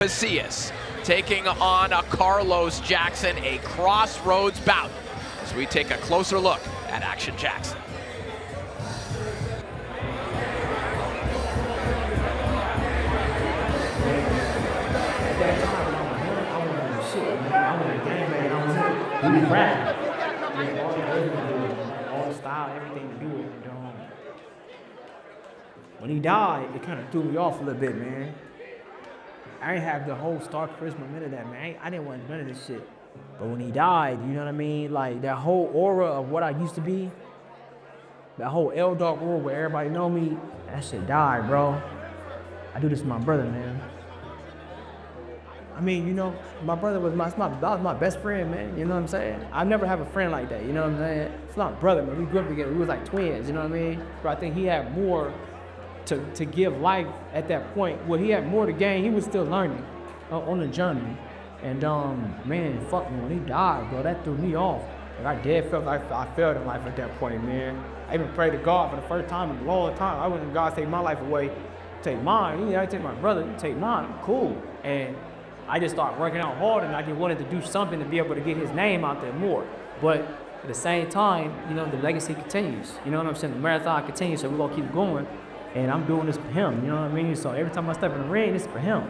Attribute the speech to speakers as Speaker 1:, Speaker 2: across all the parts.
Speaker 1: Pasillas taking on a Carlos Jackson, a crossroads bout, as we take a closer look at Action Jackson.
Speaker 2: All the style, everything to do it. When he died, it kind of threw me off a little bit, man. I didn't have the whole star charisma minute of that, man. I didn't want none of this shit. But when he died, you know what I mean? Like that whole aura of what I used to be, that whole L-Dog aura where everybody know me, that shit died, bro. I do this to my brother, man. I mean, you know, my brother was my best friend, man. You know what I'm saying? I never have a friend like that, you know what I'm saying? It's not brother, man. We grew up together. We was like twins, you know what I mean? But I think he had more to give life at that point. Well, he had more to gain. He was still learning on the journey. And man, fuck me, when he died, bro, that threw me off. Like I dead felt like I failed in life at that point, man. I even prayed to God for the first time in a long time. I wouldn't God take my life away, take mine. You know, I take my brother, you take mine. I'm cool. And I just started working out hard, and I just wanted to do something to be able to get his name out there more. But at the same time, you know, the legacy continues. You know what I'm saying? The marathon continues, so we're gonna keep going. And I'm doing this for him, you know what I mean? So every time I step in the ring, it's for him.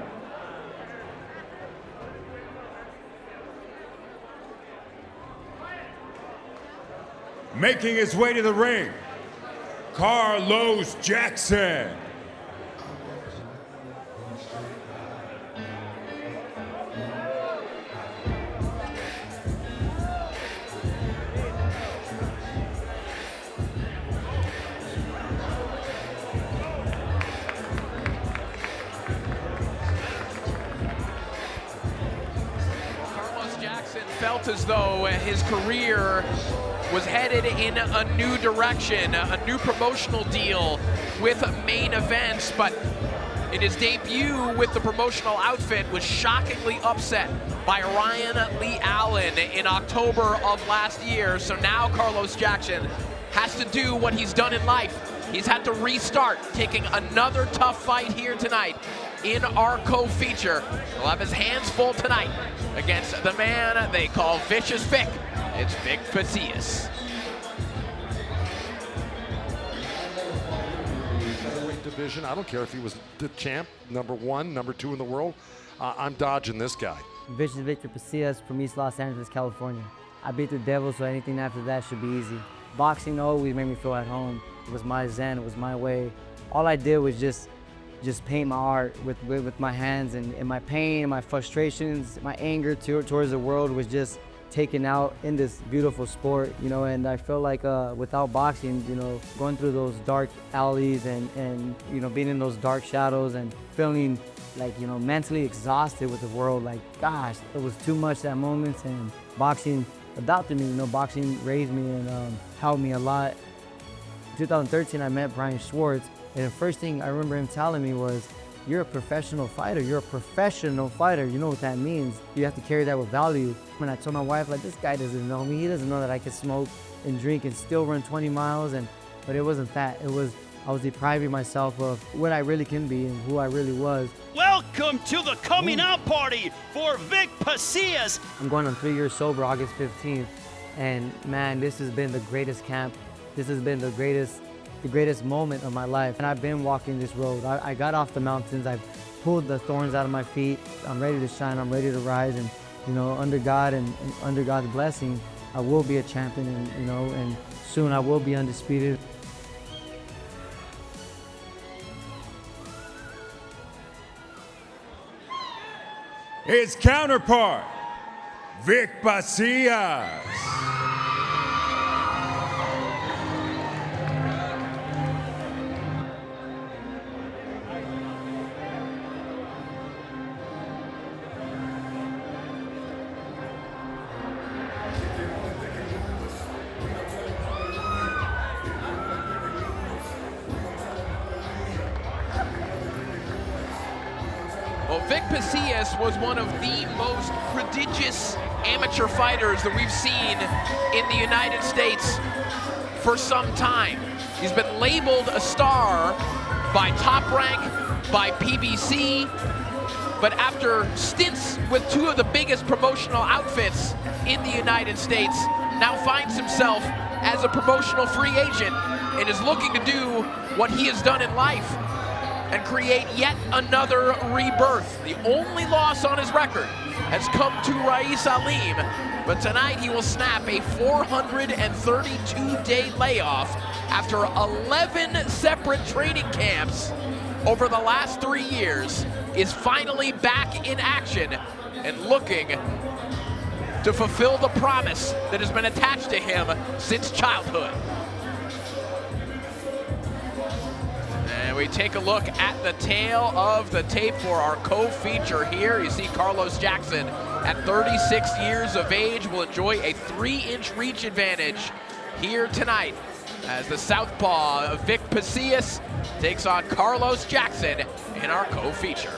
Speaker 3: Making his way to the ring, Carlos Jackson.
Speaker 1: Felt as though his career was headed in a new direction, a new promotional deal with main events, but in his debut with the promotional outfit was shockingly upset by Ryan Lee Allen in October of last year. So now Carlos Jackson has to do what he's done in life. He's had to restart, taking another tough fight here tonight in our co-feature. He'll have his hands full tonight against the man they call Vicious Vic. It's Vic Pasillas.
Speaker 4: Featherweight division, I don't care if he was the champ, number 1, number 2 in the world. I'm dodging this guy.
Speaker 5: Vicious Victor Pasillas from East Los Angeles, California. I beat the devil, so anything after that should be easy. Boxing always made me feel at home. It was my zen, it was my way. All I did was just paint my art with my hands, and my pain, my frustrations, my anger towards the world was just taken out in this beautiful sport, you know. And I feel like without boxing, you know, going through those dark alleys and you know, being in those dark shadows and feeling like, you know, mentally exhausted with the world, like, gosh, it was too much at moments. And boxing adopted me, you know, boxing raised me and helped me a lot. In 2013, I met Brian Schwartz. And the first thing I remember him telling me was, you're a professional fighter. You're a professional fighter. You know what that means. You have to carry that with value. When I told my wife, like, this guy doesn't know me. He doesn't know that I can smoke and drink and still run 20 miles. But it wasn't that. It was, I was depriving myself of what I really can be and who I really was.
Speaker 6: Welcome to the coming out party for Vic Pasillas.
Speaker 5: I'm going on 3 years sober, August 15th. And man, this has been the greatest camp. This has been the greatest moment of my life. And I've been walking this road. I got off the mountains. I've pulled the thorns out of my feet. I'm ready to shine. I'm ready to rise. And, you know, under God and under God's blessing, I will be a champion, and, you know, and soon I will be undisputed.
Speaker 3: His counterpart, Vic Pasillas.
Speaker 1: Well, Vic Pasillas was one of the most prodigious amateur fighters that we've seen in the United States for some time. He's been labeled a star by Top Rank, by PBC, but after stints with two of the biggest promotional outfits in the United States, now finds himself as a promotional free agent and is looking to do what he has done in life and create yet another rebirth. The only loss on his record has come to Rais Alim, but tonight he will snap a 432-day layoff after 11 separate training camps over the last 3 years, is finally back in action and looking to fulfill the promise that has been attached to him since childhood. And we take a look at the tail of the tape for our co-feature here. You see Carlos Jackson at 36 years of age will enjoy a 3-inch reach advantage here tonight as the southpaw Vic Pasillas takes on Carlos Jackson in our co-feature.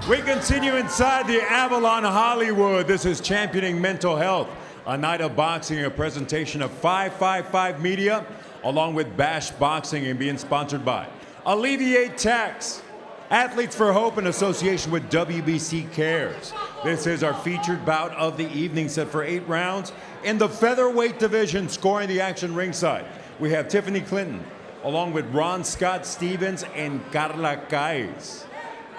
Speaker 3: We continue inside the Avalon Hollywood. This is Championing Mental Health, a night of boxing, a presentation of 555 Media, along with Bash Boxing, and being sponsored by Alleviate Tax, Athletes for Hope in association with WBC Cares. This is our featured bout of the evening, set for 8 rounds. In the featherweight division, scoring the action ringside, we have Tiffany Clinton, along with Ron Scott Stevens and Carla Caiz.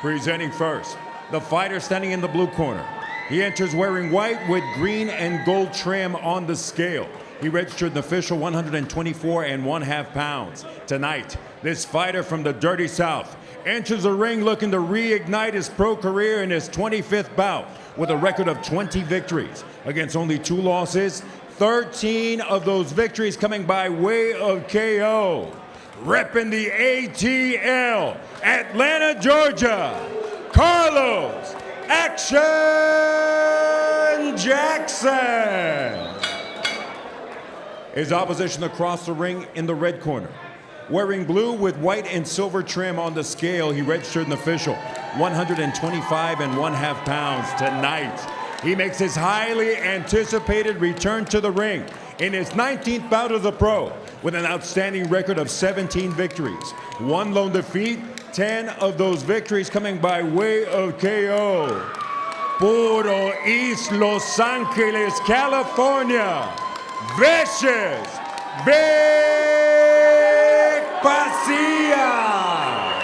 Speaker 3: Presenting first, the fighter standing in the blue corner. He enters wearing white with green and gold trim on the scale. He registered an official 124.5 pounds. Tonight, this fighter from the Dirty South enters the ring looking to reignite his pro career in his 25th bout with a record of 20 victories against only 2 losses, 13 of those victories coming by way of KO. Repping the ATL, Atlanta, Georgia, Carlos Action Jackson. His opposition across the ring in the red corner. Wearing blue with white and silver trim on the scale, he registered an official 125.5 pounds tonight. He makes his highly anticipated return to the ring in his 19th bout as a pro with an outstanding record of 17 victories. 1 lone defeat, 10 of those victories coming by way of KO. Puro East Los Angeles, California, vicious Vic Pasillas.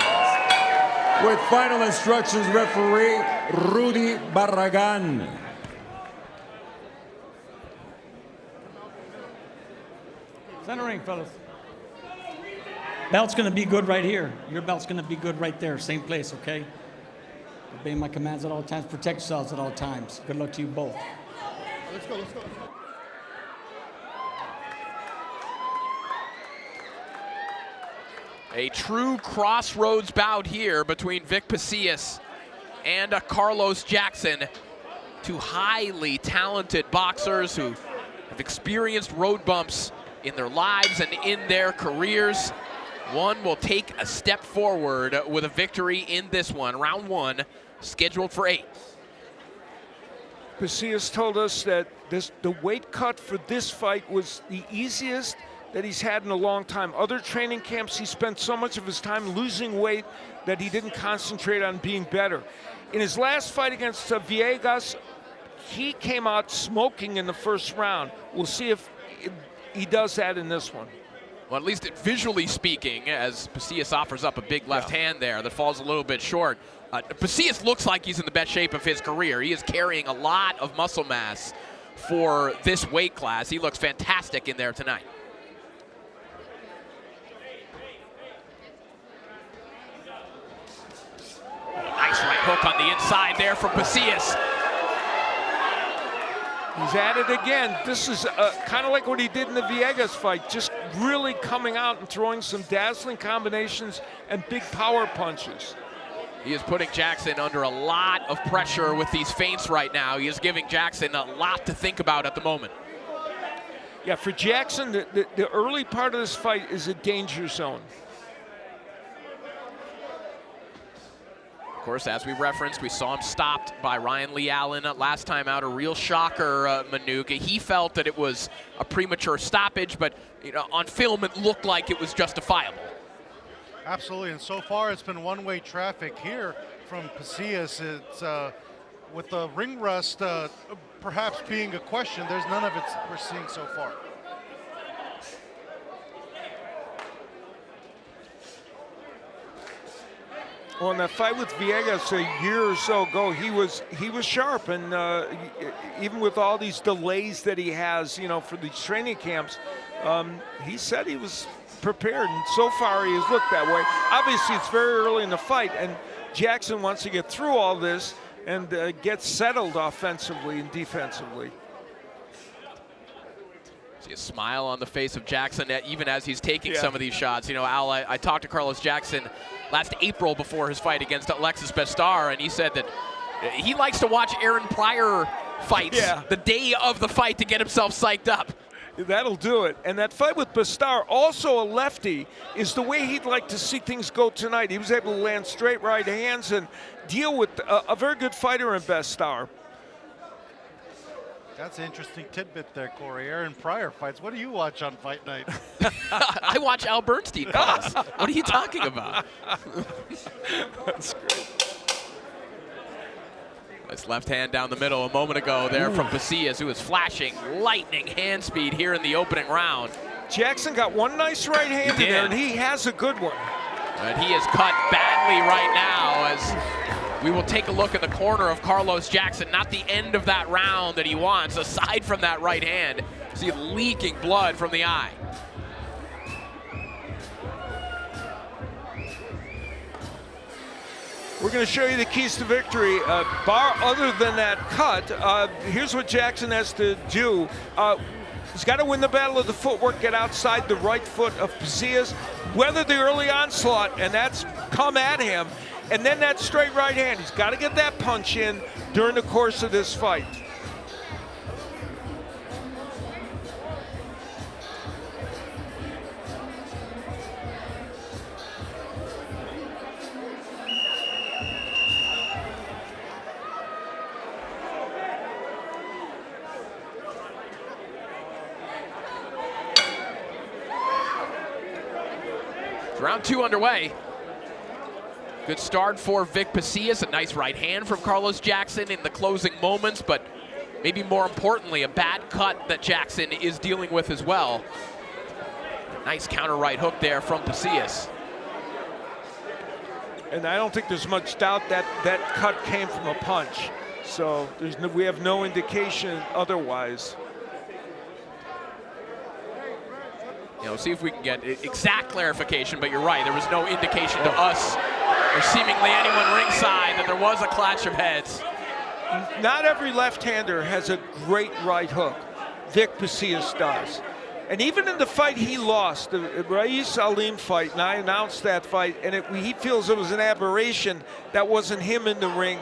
Speaker 3: With final instructions, referee Rudy Barragan.
Speaker 7: Center ring, fellas. Belt's gonna be good right here. Your belt's gonna be good right there, same place, okay? Obey my commands at all times, protect yourselves at all times. Good luck to you both.
Speaker 8: Let's go, let's go.
Speaker 1: A true crossroads bout here between Vic Pasillas and Carlos Jackson, 2 highly talented boxers who have experienced road bumps in their lives and in their careers. One will take a step forward with a victory in this one. Round 1, scheduled for 8.
Speaker 9: Pasillas told us that the weight cut for this fight was the easiest that he's had in a long time. Other training camps, he spent so much of his time losing weight that he didn't concentrate on being better. In his last fight against Villegas, he came out smoking in the first round. We'll see if he does that in this one.
Speaker 1: Well, at least visually speaking, as Pasillas offers up a big left hand there that falls a little bit short. Pasillas looks like he's in the best shape of his career. He is carrying a lot of muscle mass for this weight class. He looks fantastic in there tonight. Nice right hook on the inside there from Pasillas.
Speaker 9: He's at it again. This is kind of like what he did in the Villegas fight, just really coming out and throwing some dazzling combinations and big power punches.
Speaker 1: He is putting Jackson under a lot of pressure with these feints right now. He is giving Jackson a lot to think about at the moment.
Speaker 9: Yeah, for Jackson, the early part of this fight is a danger zone.
Speaker 1: Of course, as we referenced, we saw him stopped by Ryan Lee Allen last time out. A real shocker, Manuka. He felt that it was a premature stoppage, but on film it looked like it was justifiable.
Speaker 8: Absolutely, and so far it's been one-way traffic here from Pasillas. It's with the ring rust perhaps being a question, there's none of it we're seeing so far.
Speaker 9: Well, in that fight with Villegas a year or so ago, he was sharp, and even with all these delays that he has, for these training camps, he said he was prepared, and so far he has looked that way. Obviously, it's very early in the fight, and Jackson wants to get through all this and get settled offensively and defensively.
Speaker 1: See a smile on the face of Jackson even as he's taking some of these shots. Al, I talked to Carlos Jackson last April before his fight against Alexis Bestar, and he said that he likes to watch Aaron Pryor fights the day of the fight to get himself psyched up.
Speaker 9: That'll do it. And that fight with Bestar, also a lefty, is the way he'd like to see things go tonight. He was able to land straight right hands and deal with a very good fighter in Bestar.
Speaker 8: That's an interesting tidbit there, Corey. Aaron Pryor fights. What do you watch on fight night?
Speaker 1: I watch Al Bernstein fights. What are you talking about?
Speaker 9: That's great.
Speaker 1: Nice left hand down the middle a moment ago there from Pasillas, who was flashing lightning hand speed here in the opening round.
Speaker 9: Jackson got one nice right hand in there, and he has a good one.
Speaker 1: And he is cut badly right now as we will take a look at the corner of Carlos Jackson. Not the end of that round that he wants, aside from that right hand. See leaking blood from the eye.
Speaker 9: We're going to show you the keys to victory. Other than that cut, here's what Jackson has to do. He's got to win the battle of the footwork, get outside the right foot of Pasillas, weather the early onslaught, and that's come at him. And then that straight right hand. He's got to get that punch in during the course of this fight.
Speaker 1: Round two underway. Good start for Vic Pasillas. A nice right hand from Carlos Jackson in the closing moments, but maybe more importantly, a bad cut that Jackson is dealing with as well. Nice counter right hook there from Pasillas.
Speaker 9: And I don't think there's much doubt that that cut came from a punch. So we have no indication otherwise.
Speaker 1: See if we can get exact clarification, but you're right, there was no indication to us or seemingly anyone ringside that there was a clash of heads.
Speaker 9: Not every left-hander has a great right hook. Vic Pasillas does. And even in the fight he lost, the Raiz Salim fight, and I announced that fight, and he feels it was an aberration that wasn't him in the ring.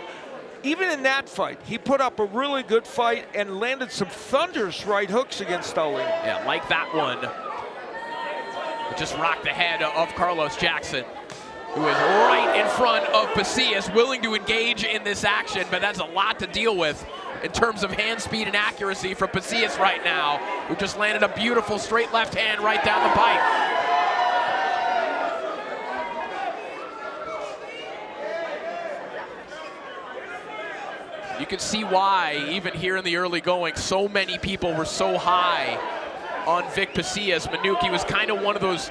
Speaker 9: Even in that fight, he put up a really good fight and landed some thunderous right hooks against Salim.
Speaker 1: Yeah, like that one. It just rocked the head of Carlos Jackson, who is right in front of Pasillas, willing to engage in this action, but that's a lot to deal with in terms of hand speed and accuracy for Pasillas right now, who just landed a beautiful straight left hand right down the pipe. You can see why, even here in the early going, so many people were so high on Vic Pasillas. Manouki was kind of one of those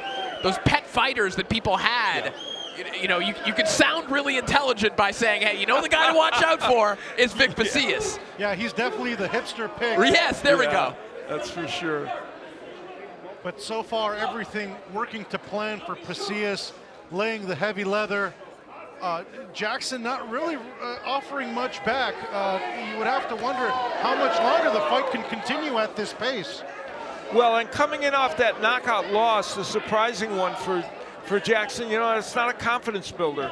Speaker 1: pet fighters that people had. Yeah. You could sound really intelligent by saying, hey, the guy to watch out for is Vic Pasillas.
Speaker 8: Yeah, he's definitely the hipster pick.
Speaker 1: Yes, there we go.
Speaker 9: That's for sure.
Speaker 8: But so far, everything working to plan for Pasillas, laying the heavy leather. Jackson not really offering much back. You would have to wonder how much longer the fight can continue at this pace.
Speaker 9: Well, and coming in off that knockout loss, the surprising one for Jackson, it's not a confidence builder.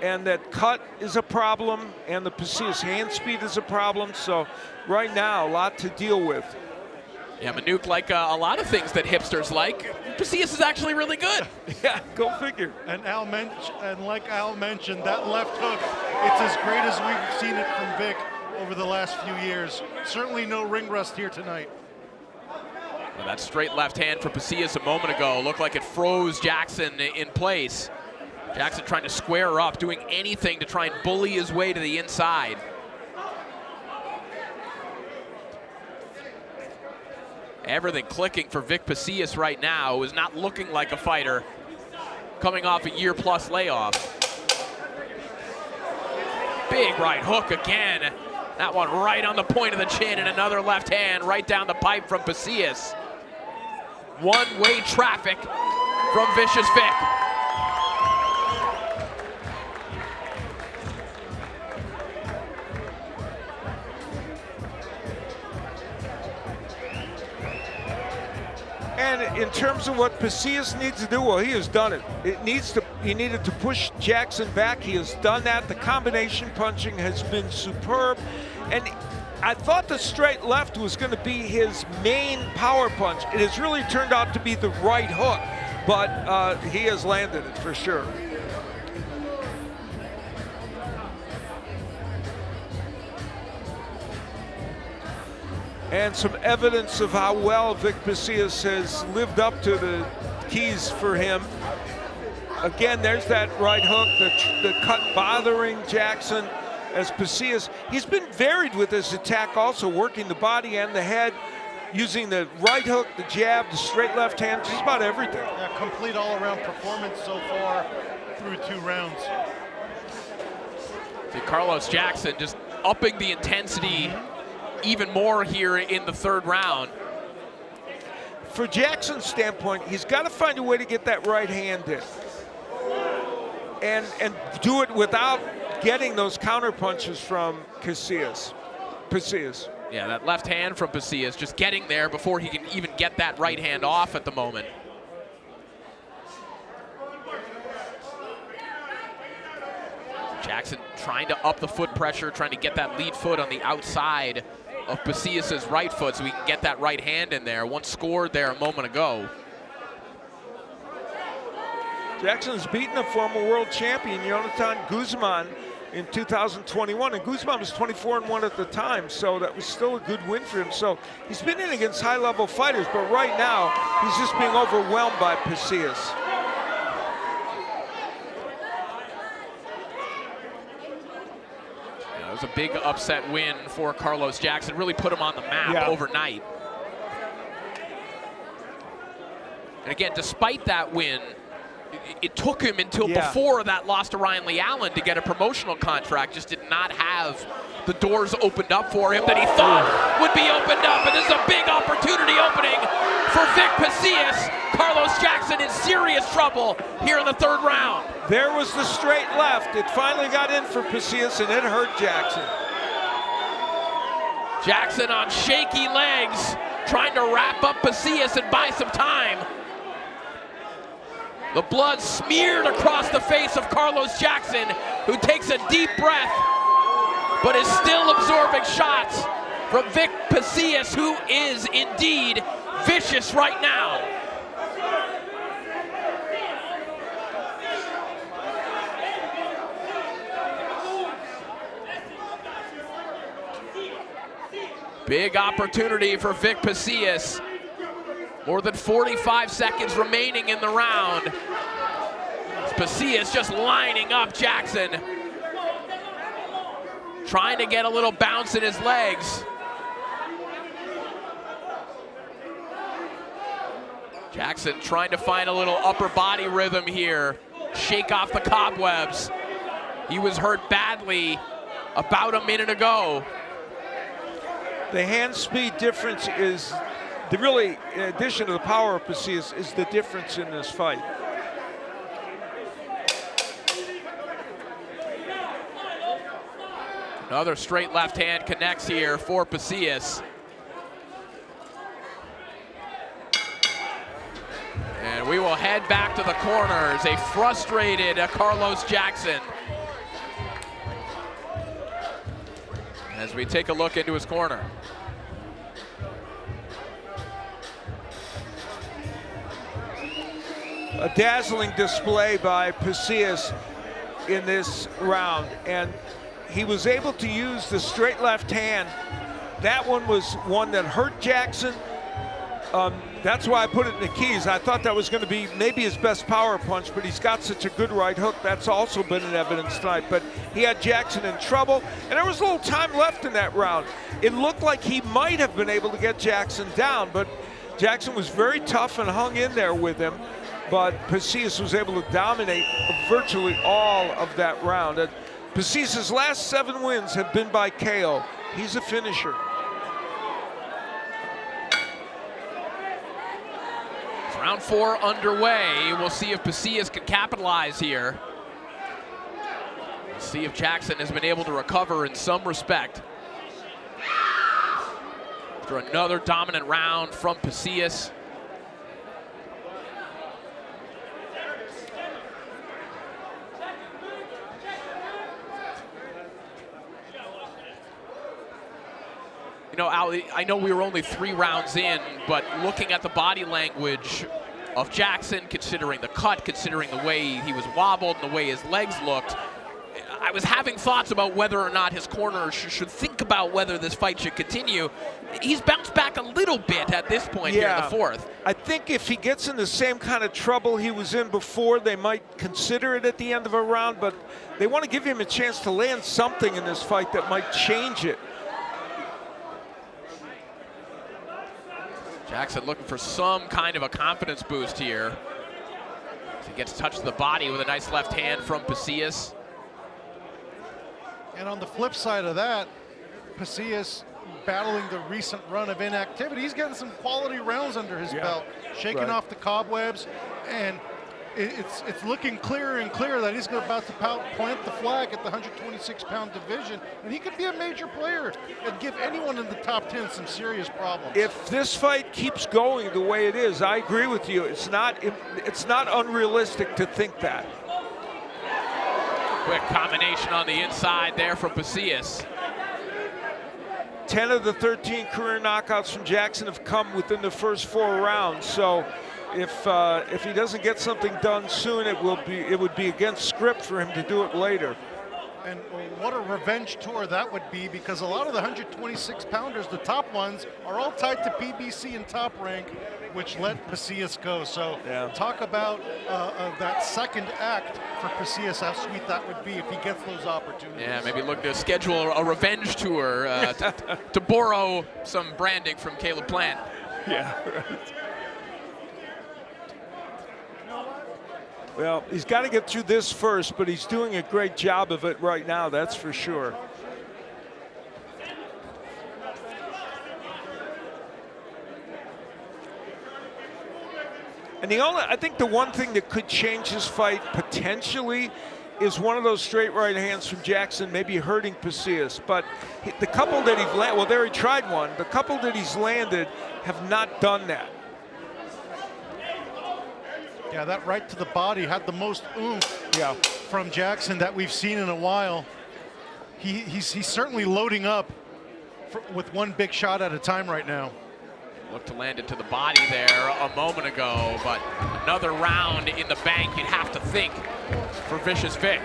Speaker 9: And that cut is a problem, and the Pasillas hand speed is a problem. So right now, a lot to deal with.
Speaker 1: Yeah, Manouk, like a lot of things that hipsters like, Pasillas is actually really good.
Speaker 9: Yeah, go figure.
Speaker 8: And like Al mentioned, that left hook, it's as great as we've seen it from Vic over the last few years. Certainly no ring rust here tonight.
Speaker 1: Well, that straight left hand for Pasillas a moment ago looked like it froze Jackson in place. Jackson trying to square up, doing anything to try and bully his way to the inside. Everything clicking for Vic Pasillas right now, who is not looking like a fighter coming off a year-plus layoff. Big right hook again. That one right on the point of the chin, and another left hand right down the pipe from Pasillas. One-way traffic from Vicious Vic.
Speaker 9: And in terms of what Pasillas needs to do, well, he has done it. He needed to push Jackson back. He has done that. The combination punching has been superb. And I thought the straight left was going to be his main power punch. It has really turned out to be the right hook, but he has landed it for sure. And some evidence of how well Vic Pasillas has lived up to the keys for him. Again, there's that right hook, the cut bothering Jackson as Pasillas. He's been varied with his attack also, working the body and the head, using the right hook, the jab, the straight left hand, just about everything.
Speaker 8: Yeah, complete all-around performance so far through 2 rounds.
Speaker 1: See Carlos Jackson just upping the intensity even more here in the 3rd round.
Speaker 9: For Jackson's standpoint, he's got to find a way to get that right hand in. And do it without getting those counter punches from Pasillas.
Speaker 1: Yeah, that left hand from Pasillas, just getting there before he can even get that right hand off at the moment. Jackson trying to up the foot pressure, trying to get that lead foot on the outside of Pasillas' right foot so he can get that right hand in there. One scored there a moment ago.
Speaker 9: Jackson's beaten a former world champion, Jonathan Guzman, in 2021, and Guzman was 24-1 at the time, so that was still a good win for him. So he's been in against high-level fighters, but right now he's just being overwhelmed by Pasillas.
Speaker 1: It was a big upset win for Carlos Jackson, really put him on the map overnight. And again, despite that win, it took him until before that loss to Ryan Lee Allen to get a promotional contract. Just did not have the doors opened up for him that he thought would be opened up. And this is a big opportunity opening for Vic Pasillas. Carlos Jackson in serious trouble here in the 3rd round.
Speaker 9: There was the straight left. It finally got in for Pasillas, and it hurt Jackson.
Speaker 1: Jackson on shaky legs, trying to wrap up Pasillas and buy some time. The blood smeared across the face of Carlos Jackson, who takes a deep breath, but is still absorbing shots from Vic Pasillas, who is indeed vicious right now. Big opportunity for Vic Pasillas. More than 45 seconds remaining in the round. Pasillas just lining up Jackson. Trying to get a little bounce in his legs. Jackson trying to find a little upper body rhythm here. Shake off the cobwebs. He was hurt badly about a minute ago.
Speaker 9: The hand speed difference is really, in addition to the power of Pasillas, is the difference in this fight.
Speaker 1: Another straight left hand connects here for Pasillas. And we will head back to the corners. A frustrated Carlos Jackson. As we take a look into his corner.
Speaker 9: A dazzling display by Pasillas in this round, and he was able to use the straight left hand. That one was one that hurt Jackson. That's why I put it in the keys. I thought that was going to be maybe his best power punch, but he's got such a good right hook. That's also been in evidence tonight. But he had Jackson in trouble, and there was a little time left in that round. It looked like he might have been able to get Jackson down, but Jackson was very tough and hung in there with him. But Pasillas was able to dominate virtually all of that round. Pasillas' last 7 wins have been by KO. He's a finisher.
Speaker 1: Round 4 underway. We'll see if Pasillas can capitalize here. We'll see if Jackson has been able to recover in some respect. After another dominant round from Pasillas. You know, Al, I know we were only 3 rounds in, but looking at the body language of Jackson, considering the cut, considering the way he was wobbled and the way his legs looked, I was having thoughts about whether or not his corner should think about whether this fight should continue. He's bounced back a little bit at this point here in the 4th.
Speaker 9: I think if he gets in the same kind of trouble he was in before, they might consider it at the end of a round, but they want to give him a chance to land something in this fight that might change it.
Speaker 1: Jackson looking for some kind of a confidence boost here. As he gets touched to the body with a nice left hand from Pasillas.
Speaker 8: And on the flip side of that, Pasillas battling the recent run of inactivity. He's getting some quality rounds under his belt, shaking off the cobwebs, and it's looking clearer and clearer that he's about to plant the flag at the 126-pound division, and he could be a major player and give anyone in the top 10 some serious problems.
Speaker 9: If this fight keeps going the way it is, I agree with you. It's not unrealistic to think that.
Speaker 1: Quick combination on the inside there from Pasillas.
Speaker 9: 10 of the 13 career knockouts from Jackson have come within the first 4 rounds. So if he doesn't get something done soon, it would be against script for him to do it later.
Speaker 8: And what a revenge tour that would be, because a lot of the 126-pounders, the top ones, are all tied to PBC and Top Rank, which let Pasillas go. So talk about that second act for Pasillas, how sweet that would be if he gets those opportunities.
Speaker 1: Yeah, maybe look to schedule a revenge tour to borrow some branding from Caleb Plant.
Speaker 9: Yeah, right. Well, he's got to get through this first, but he's doing a great job of it right now, that's for sure. And I think the one thing that could change this fight potentially is one of those straight right hands from Jackson, maybe hurting Pasillas. But the couple that he's landed, well, there he tried one. The couple that he's landed have not done that.
Speaker 8: Yeah, that right to the body had the most oomph from Jackson that we've seen in a while. He's certainly loading up with one big shot at a time right now.
Speaker 1: Looked to land it to the body there a moment ago, but another round in the bank, you'd have to think, for Vicious Vic.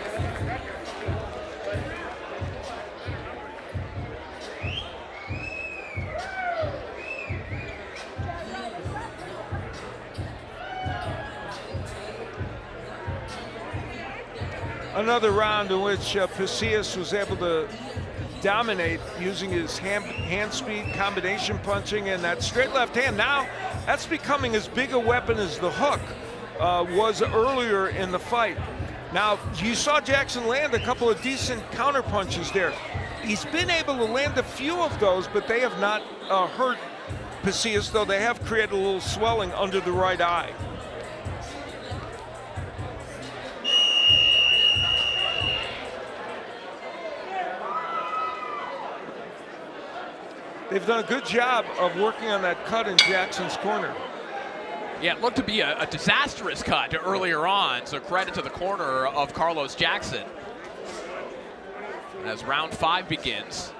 Speaker 9: Another round in which Pasillas was able to dominate using his hand speed, combination punching, and that straight left hand. Now that's becoming as big a weapon as the hook was earlier in the fight. Now you saw Jackson land a couple of decent counter punches there. He's been able to land a few of those, but they have not hurt Pasillas, though they have created a little swelling under the right eye. They've done a good job of working on that cut in Jackson's corner.
Speaker 1: Yeah, it looked to be a disastrous cut earlier on, so credit to the corner of Carlos Jackson. As round 5 begins,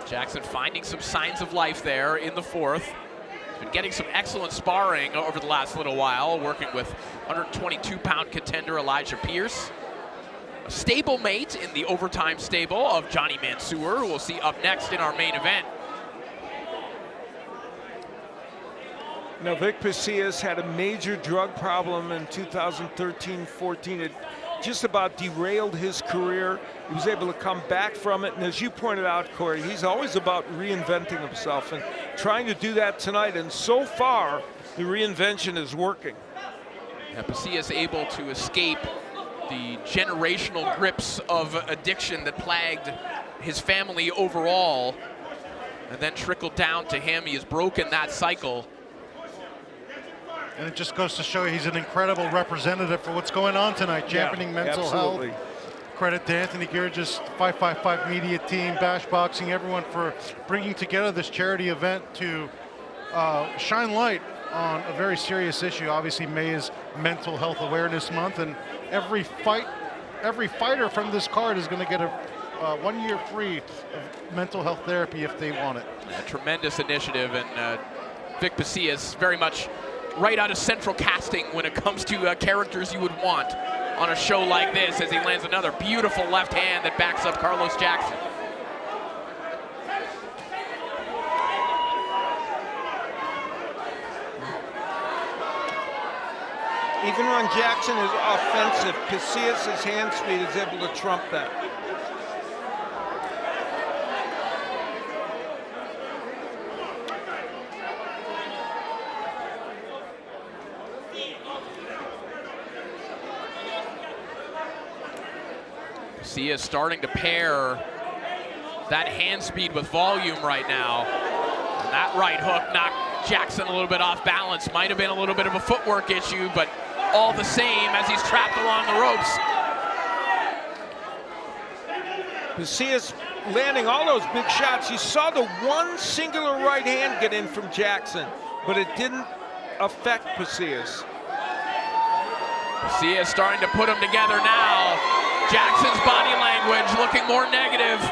Speaker 1: Jackson finding some signs of life there in the 4th. He's been getting some excellent sparring over the last little while, working with 122-pound contender Elijah Pierce. A stable mate in the overtime stable of Johnny Mansour, who we'll see up next in our main event.
Speaker 9: You know, Vic Pasillas had a major drug problem in 2013-14. It just about derailed his career. He was able to come back from it, and as you pointed out, Corey, he's always about reinventing himself and trying to do that tonight, and so far, the reinvention is working.
Speaker 1: Yeah, Pasillas able to escape the generational grips of addiction that plagued his family overall, and then trickled down to him. He has broken that cycle.
Speaker 8: And it just goes to show you he's an incredible representative for what's going on tonight, championing mental health. Credit to Anthony George's 555 media team, Bash Boxing, everyone for bringing together this charity event to shine light on a very serious issue. Obviously, May is Mental Health Awareness Month, and every fighter from this card is going to get a 1 year free of mental health therapy if they want it.
Speaker 1: A tremendous initiative, and Vic Pasillas very much right out of central casting when it comes to characters you would want on a show like this, as he lands another beautiful left hand that backs up Carlos Jackson.
Speaker 9: Even when Jackson is offensive, Pasillas' hand speed is able to trump that.
Speaker 1: Pasillas starting to pair that hand speed with volume right now. And that right hook knocked Jackson a little bit off balance. Might have been a little bit of a footwork issue, but all the same as he's trapped along the ropes.
Speaker 9: Pasillas landing all those big shots. You saw the one singular right hand get in from Jackson, but it didn't affect Pasillas.
Speaker 1: Pasillas starting to put them together now. Jackson's body language looking more negative.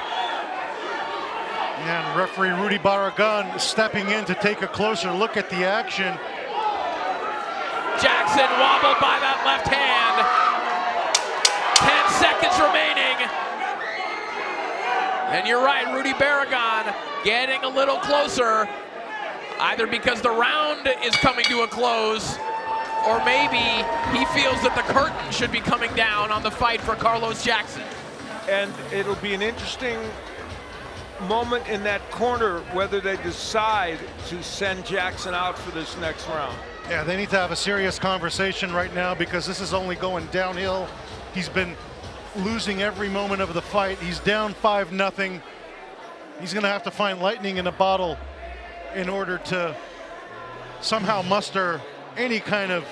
Speaker 8: And referee Rudy Barragan stepping in to take a closer look at the action.
Speaker 1: Jackson wobbled by that left hand. 10 seconds remaining. And you're right, Rudy Barragan getting a little closer, either because the round is coming to a close, or maybe he feels that the curtain should be coming down on the fight for Carlos Jackson.
Speaker 9: And it'll be an interesting moment in that corner whether they decide to send Jackson out for this next round.
Speaker 8: Yeah, they need to have a serious conversation right now because this is only going downhill. He's been losing every moment of the fight. He's down 5-0. He's gonna have to find lightning in a bottle in order to somehow muster any kind of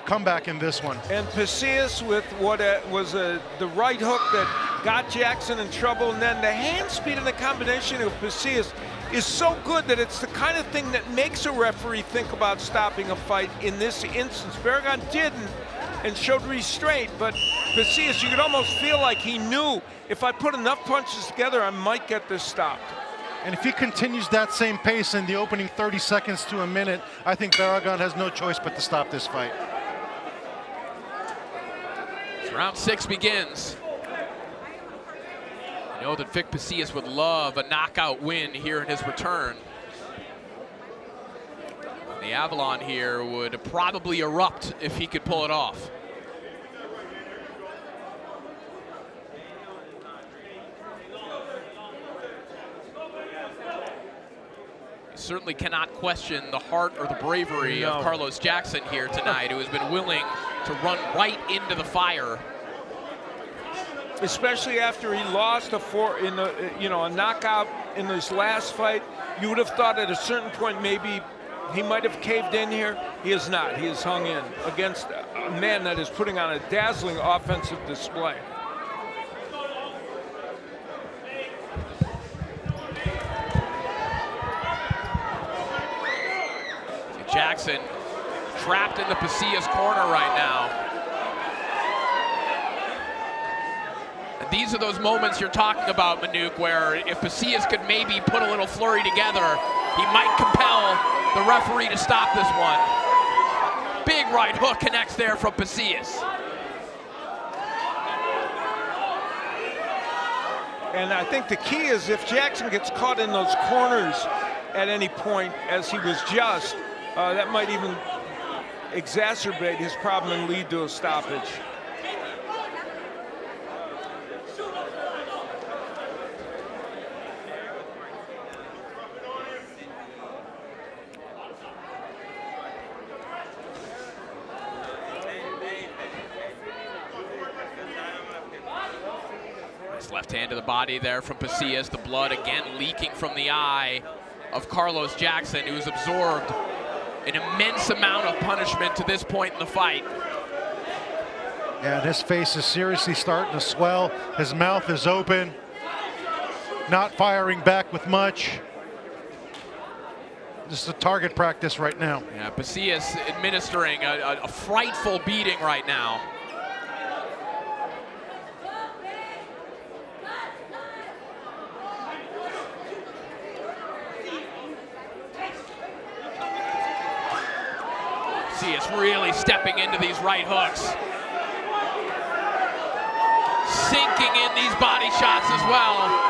Speaker 8: comeback in this one.
Speaker 9: And Pasillas with what was the right hook that got Jackson in trouble, and then the hand speed and the combination of Pasillas is so good that it's the kind of thing that makes a referee think about stopping a fight. In this instance, Barragan didn't and showed restraint, but Pasillas, you could almost feel like he knew, if I put enough punches together, I might get this stopped.
Speaker 8: And if he continues that same pace in the opening 30 seconds to a minute, I think Barragan has no choice but to stop this fight.
Speaker 1: Round 6 begins. I know that Vic Pasillas would love a knockout win here in his return. The Avalon here would probably erupt if he could pull it off. You certainly cannot question the heart or the bravery of Carlos Jackson here tonight, who has been willing to run right into the fire.
Speaker 9: Especially after he lost a knockout in his last fight. You would have thought at a certain point maybe he might have caved in here. He has not. He has hung in against a man that is putting on a dazzling offensive display.
Speaker 1: Jackson trapped in the Pasillas corner right now. And these are those moments you're talking about, Manuk, where if Pasillas could maybe put a little flurry together, he might compel the referee to stop this one. Big right hook connects there from Pasillas.
Speaker 9: And I think the key is if Jackson gets caught in those corners at any point, as he was just, that might even exacerbate his problem and lead to a stoppage.
Speaker 1: Left hand to the body there from Pasillas. The blood again leaking from the eye of Carlos Jackson, who's absorbed an immense amount of punishment to this point in the fight.
Speaker 8: Yeah, and his face is seriously starting to swell. His mouth is open, not firing back with much. This is a target practice right now.
Speaker 1: Yeah, Pasillas administering a frightful beating right now. Pasillas really stepping into these right hooks. Sinking in these body shots as well.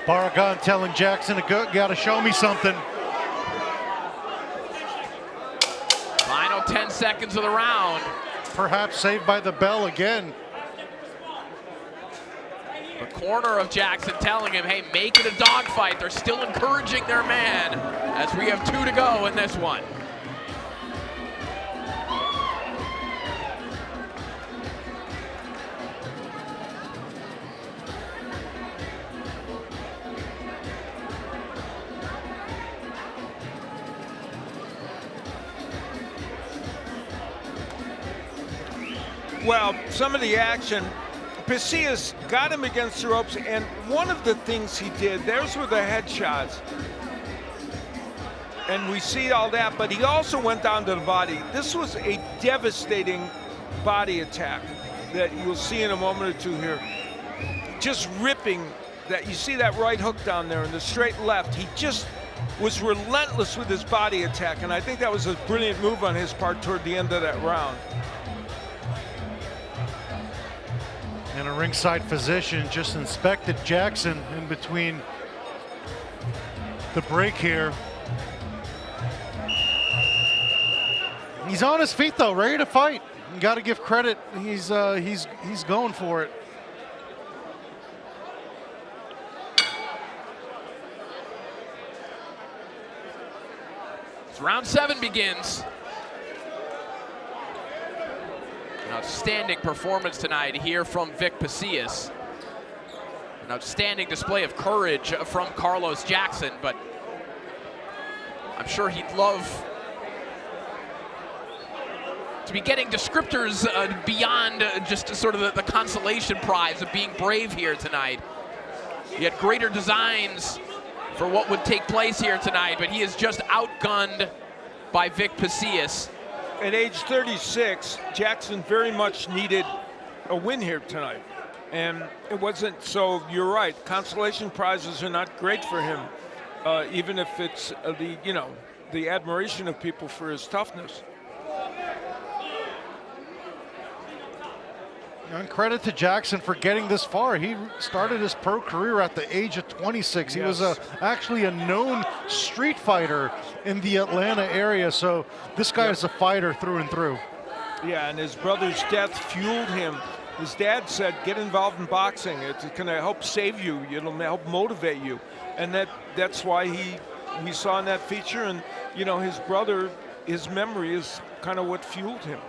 Speaker 8: Barragan telling Jackson, gotta show me something.
Speaker 1: Final 10 seconds of the round.
Speaker 8: Perhaps saved by the bell again.
Speaker 1: The corner of Jackson telling him, hey, make it a dogfight. They're still encouraging their man as we have 2 to go in this one.
Speaker 9: Well, some of the action, Pasillas got him against the ropes, and one of the things he did, those were the headshots. And we see all that, but he also went down to the body. This was a devastating body attack that you'll see in a moment or two here. Just ripping that, you see that right hook down there and the straight left. He just was relentless with his body attack, and I think that was a brilliant move on his part toward the end of that round.
Speaker 8: And a ringside physician just inspected Jackson in between the break here. He's on his feet though, ready to fight. You got to give credit. He's going for it.
Speaker 1: As round 7 begins. An outstanding performance tonight here from Vic Pasillas. An outstanding display of courage from Carlos Jackson, but I'm sure he'd love to be getting descriptors beyond just sort of the consolation prize of being brave here tonight. He had greater designs for what would take place here tonight, but he is just outgunned by Vic Pasillas.
Speaker 9: At age 36, Jackson very much needed a win here tonight. And it wasn't, so you're right, consolation prizes are not great for him, even if it's the admiration of people for his toughness.
Speaker 8: And credit to Jackson for getting this far. He started his pro career at the age of 26. He was actually a known street fighter in the Atlanta area, so this guy is a fighter through and through.
Speaker 9: Yeah, and his brother's death fueled him. His dad said, get involved in boxing. It's going to help save you. It'll help motivate you. And that's why we saw in that feature, and his brother, his memory is kind of what fueled him.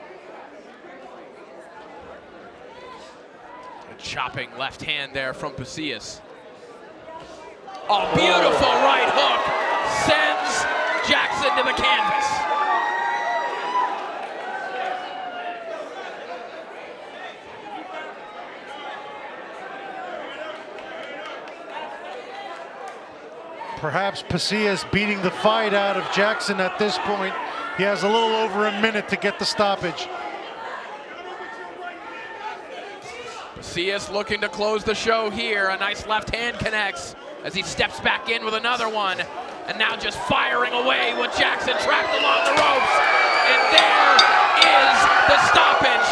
Speaker 1: Chopping left hand there from Pasillas. Oh, beautiful right hook sends Jackson to the canvas.
Speaker 8: Perhaps Pasillas beating the fight out of Jackson at this point. He has a little over a minute to get the stoppage.
Speaker 1: Pasillas looking to close the show here. A nice left hand connects as he steps back in with another one. And now just firing away with Jackson trapped along the ropes. And there is the stoppage.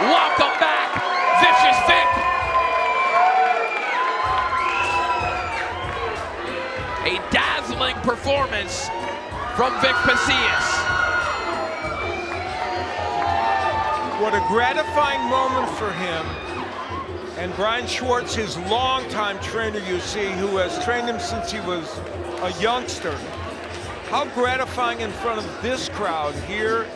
Speaker 1: Welcome back, Vicious Vic. from Vic Pasillas.
Speaker 9: What a gratifying moment for him. And Brian Schwartz, his longtime trainer, you see, who has trained him since he was a youngster. How gratifying in front of this crowd here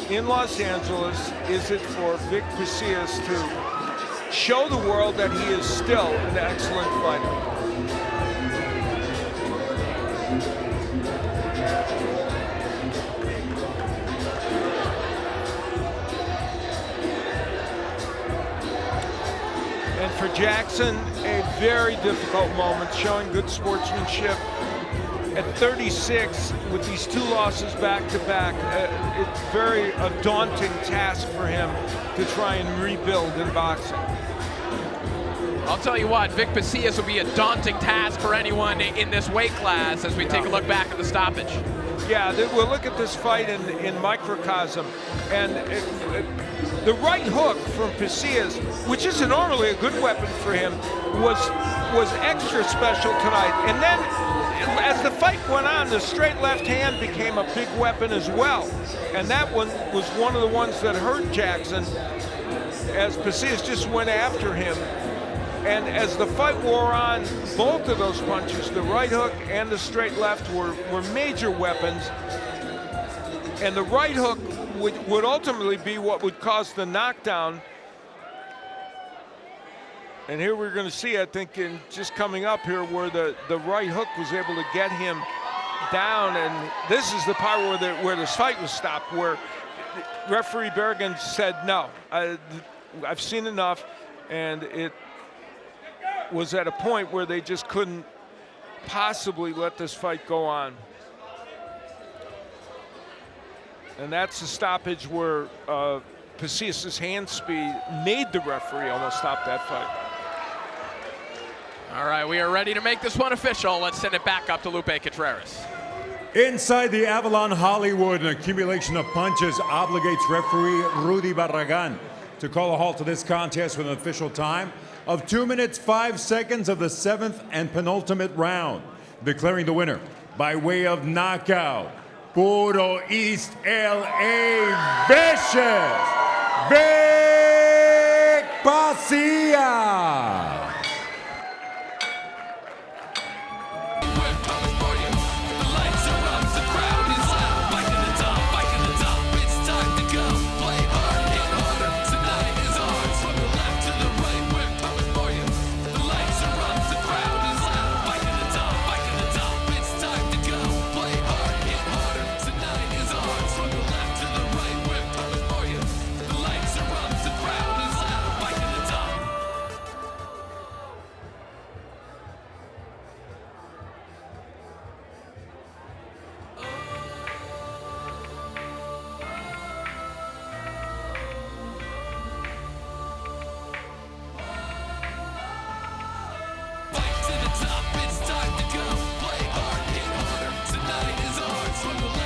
Speaker 9: in Los Angeles is it for Vic Pasillas to show the world that he is still an excellent fighter. And for Jackson, a very difficult moment, showing good sportsmanship. At 36, with these 2 losses back-to-back, it's very a daunting task for him to try and rebuild in boxing.
Speaker 1: I'll tell you what, Vic Pasillas will be a daunting task for anyone in this weight class as we take a look back at the stoppage.
Speaker 9: Yeah, we'll look at this fight in microcosm. And the right hook from Pasillas, which isn't normally a good weapon for him, was extra special tonight. And then, as the fight went on, the straight left hand became a big weapon as well. And that one was one of the ones that hurt Jackson as Pasillas just went after him. And as the fight wore on, both of those punches, the right hook and the straight left, were major weapons. And the right hook would ultimately be what would cause the knockdown. And here we're going to see, I think, in just coming up here, where the right hook was able to get him down. And this is the part where this fight was stopped, where referee Bergen said, no, I've seen enough. And it was at a point where they just couldn't possibly let this fight go on. And that's the stoppage where Pasillas' hand speed made the referee almost stop that fight.
Speaker 1: All right, we are ready to make this one official. Let's send it back up to Lupe Contreras.
Speaker 3: Inside the Avalon Hollywood, an accumulation of punches obligates referee Rudy Barragan to call a halt to this contest with an official time of 2 minutes, 5 seconds of the 7th and penultimate round. Declaring the winner by way of knockout, Puro East LA Vicious